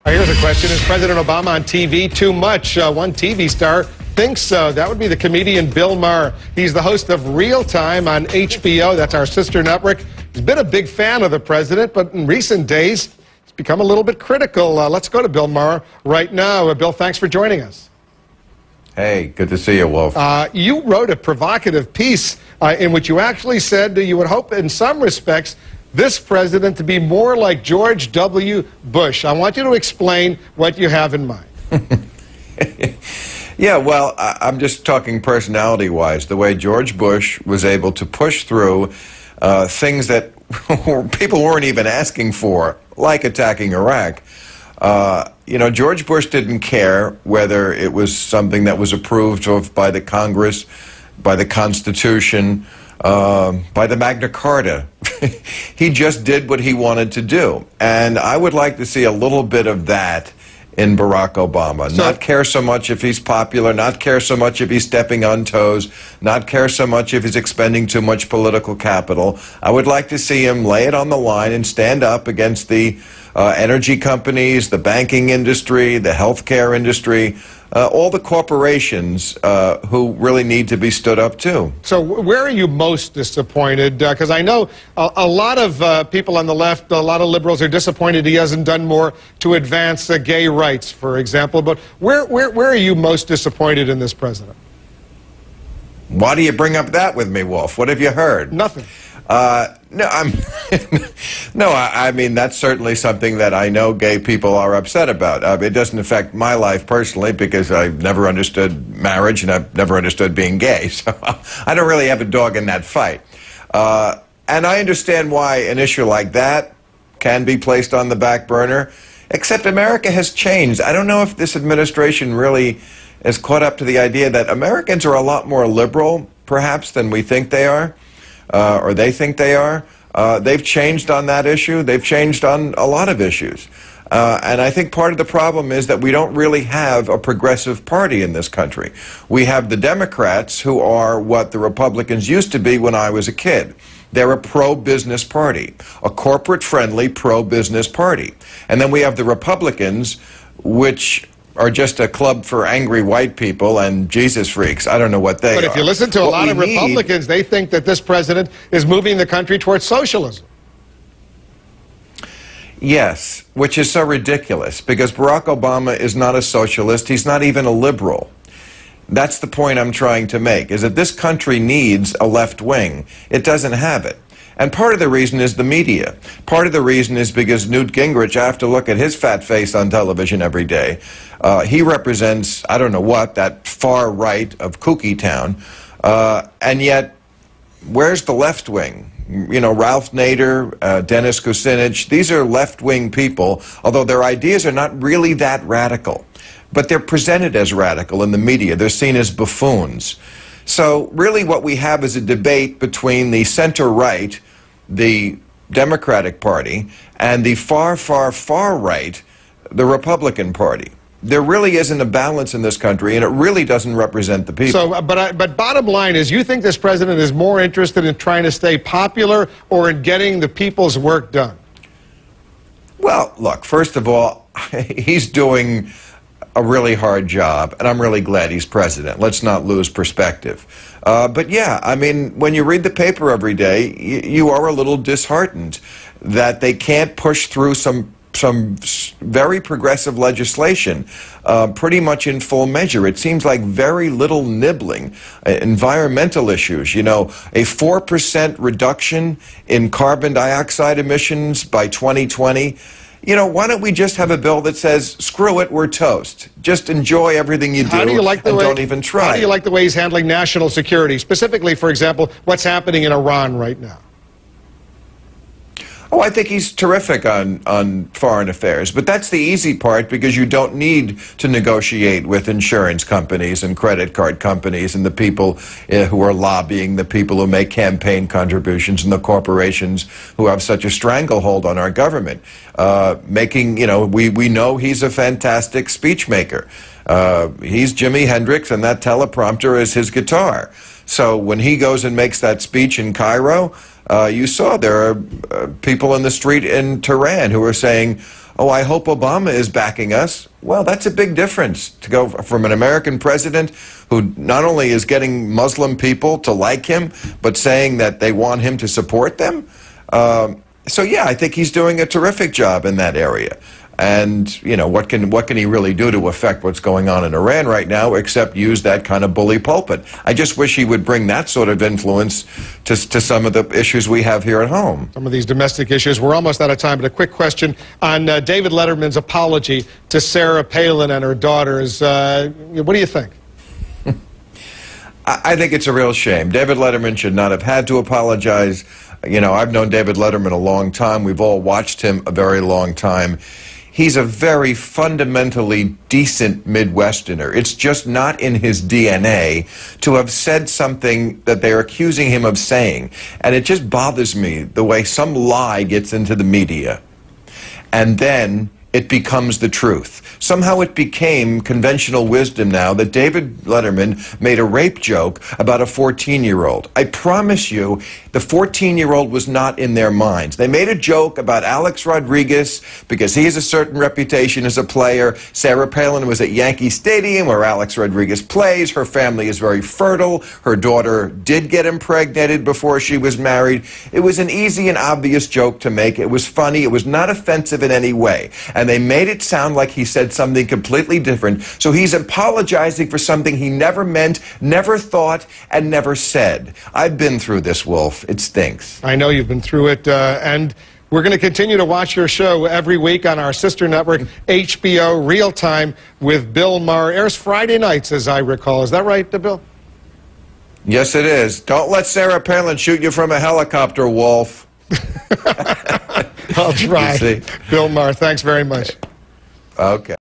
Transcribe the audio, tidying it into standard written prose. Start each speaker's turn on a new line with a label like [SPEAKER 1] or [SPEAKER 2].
[SPEAKER 1] Here's a question. Is President Obama on TV too much? One TV star thinks so. That would be the comedian Bill Maher. He's the host of Real Time on HBO. That's our sister network. He's been a big fan of the president, but in recent days, he's become a little bit critical. Let's go to Bill Maher right now. Bill, thanks for joining us.
[SPEAKER 2] Hey, good to see you, Wolf.
[SPEAKER 1] You wrote a provocative piece in which you actually said you would hope in some respects this president to be more like George W. Bush. I want you to explain what you have in mind.
[SPEAKER 2] Yeah, well, I'm just talking personality-wise. The way George Bush was able to push through things that people weren't even asking for, like attacking Iraq. You know, George Bush didn't care whether it was something that was approved of by the Congress, by the Constitution, by the Magna Carta. He just did what he wanted to do. And I would like to see a little bit of that in Barack Obama. Not care so much if he's popular, not care so much if he's stepping on toes, not care so much if he's expending too much political capital. I would like to see him lay it on the line and stand up against the energy companies, the banking industry, the healthcare industry, all the corporations who really need to be stood up to.
[SPEAKER 1] So where are you most disappointed? Because I know a lot of people on the left, a lot of liberals are disappointed he hasn't done more to advance gay rights, for example. But where are you most disappointed in this president?
[SPEAKER 2] Why do you bring up that with me, Wolf? What have you heard?
[SPEAKER 1] Nothing.
[SPEAKER 2] No, I mean, that's certainly something that I know gay people are upset about. It doesn't affect my life personally because I've never understood marriage and I've never understood being gay, so I don't really have a dog in that fight. And I understand why an issue like that can be placed on the back burner, except America has changed. I don't know if this administration really is caught up to the idea that Americans are a lot more liberal, perhaps, than we think they are. Or they think they are. They've changed on that issue. They've changed on a lot of issues. And I think part of the problem is that we don't really have a progressive party in this country. We have the Democrats, who are what the Republicans used to be when I was a kid. They're a pro-business party, a corporate-friendly pro-business party. And then we have the Republicans, which are just a club for angry white people and Jesus freaks. I don't know what they are.
[SPEAKER 1] But if you listen to a lot of Republicans, they think that this president is moving the country towards socialism.
[SPEAKER 2] Yes, which is so ridiculous, because Barack Obama is not a socialist. He's not even a liberal. That's the point I'm trying to make, is that this country needs a left wing. It doesn't have it. And part of the reason is the media. Part of the reason is because Newt Gingrich, I have to look at his fat face on television every day. He represents, I don't know what, that far right of Kooky Town. And yet, where's the left wing? You know, Ralph Nader, Dennis Kucinich, these are left-wing people, although their ideas are not really that radical. But they're presented as radical in the media. They're seen as buffoons. So really what we have is a debate between the center-right, the Democratic Party, and the far, far, far right, the Republican Party. There really isn't a balance in this country, and it really doesn't represent the people.
[SPEAKER 1] So, but bottom line is, you think this president is more interested in trying to stay popular or in getting the people's work done?
[SPEAKER 2] Well, look, first of all, he's doing a really hard job, and I'm really glad he's president. Let's not lose perspective. But yeah, I mean, when you read the paper every day, you are a little disheartened that they can't push through some very progressive legislation pretty much in full measure. It seems like very little nibbling. Environmental issues, you know, a 4% reduction in carbon dioxide emissions by 2020. You know, why don't we just have a bill that says, screw it, we're toast. Just enjoy everything you do and don't even try.
[SPEAKER 1] How do you like the way he's handling national security? Specifically, for example, what's happening in Iran right now?
[SPEAKER 2] Oh, I think he's terrific on foreign affairs, but that's the easy part because you don't need to negotiate with insurance companies and credit card companies and the people who are lobbying, the people who make campaign contributions, and the corporations who have such a stranglehold on our government. You know, we know he's a fantastic speech maker. He's Jimi Hendrix, and that teleprompter is his guitar. So when he goes and makes that speech in Cairo, you saw there are people in the street in Tehran who are saying, oh, I hope Obama is backing us. Well, that's a big difference to go from an American president who not only is getting Muslim people to like him, but saying that they want him to support them. So, yeah, I think he's doing a terrific job in that area. And, you know, what can he really do to affect what's going on in Iran right now except use that kind of bully pulpit? I just wish he would bring that sort of influence to some of the issues we have here at home.
[SPEAKER 1] Some of these domestic issues. We're almost out of time, but a quick question on David Letterman's apology to Sarah Palin and her daughters. What do you think?
[SPEAKER 2] I think it's a real shame. David Letterman should not have had to apologize. You know, I've known David Letterman a long time. We've all watched him a very long time. He's a very fundamentally decent Midwesterner. It's just not in his DNA to have said something that they're accusing him of saying. And it just bothers me the way some lie gets into the media and then it becomes the truth. Somehow it became conventional wisdom now that David Letterman made a rape joke about a 14-year-old. I promise you, the 14-year-old was not in their minds. They made a joke about Alex Rodriguez because he has a certain reputation as a player. Sarah Palin was at Yankee Stadium where Alex Rodriguez plays. Her family is very fertile. Her daughter did get impregnated before she was married. It was an easy and obvious joke to make. It was funny. It was not offensive in any way. And they made it sound like he said something completely different. So he's apologizing for something he never meant, never thought, and never said. I've been through this, Wolf. It stinks.
[SPEAKER 1] I know you've been through it, and we're going to continue to watch your show every week on our sister network, HBO Real Time with Bill Maher. Airs Friday nights, as I recall. Is that right, Bill?
[SPEAKER 2] Yes, it is. Don't let Sarah Palin shoot you from a helicopter, Wolf.
[SPEAKER 1] I'll try. Bill Maher, thanks very much.
[SPEAKER 2] Okay.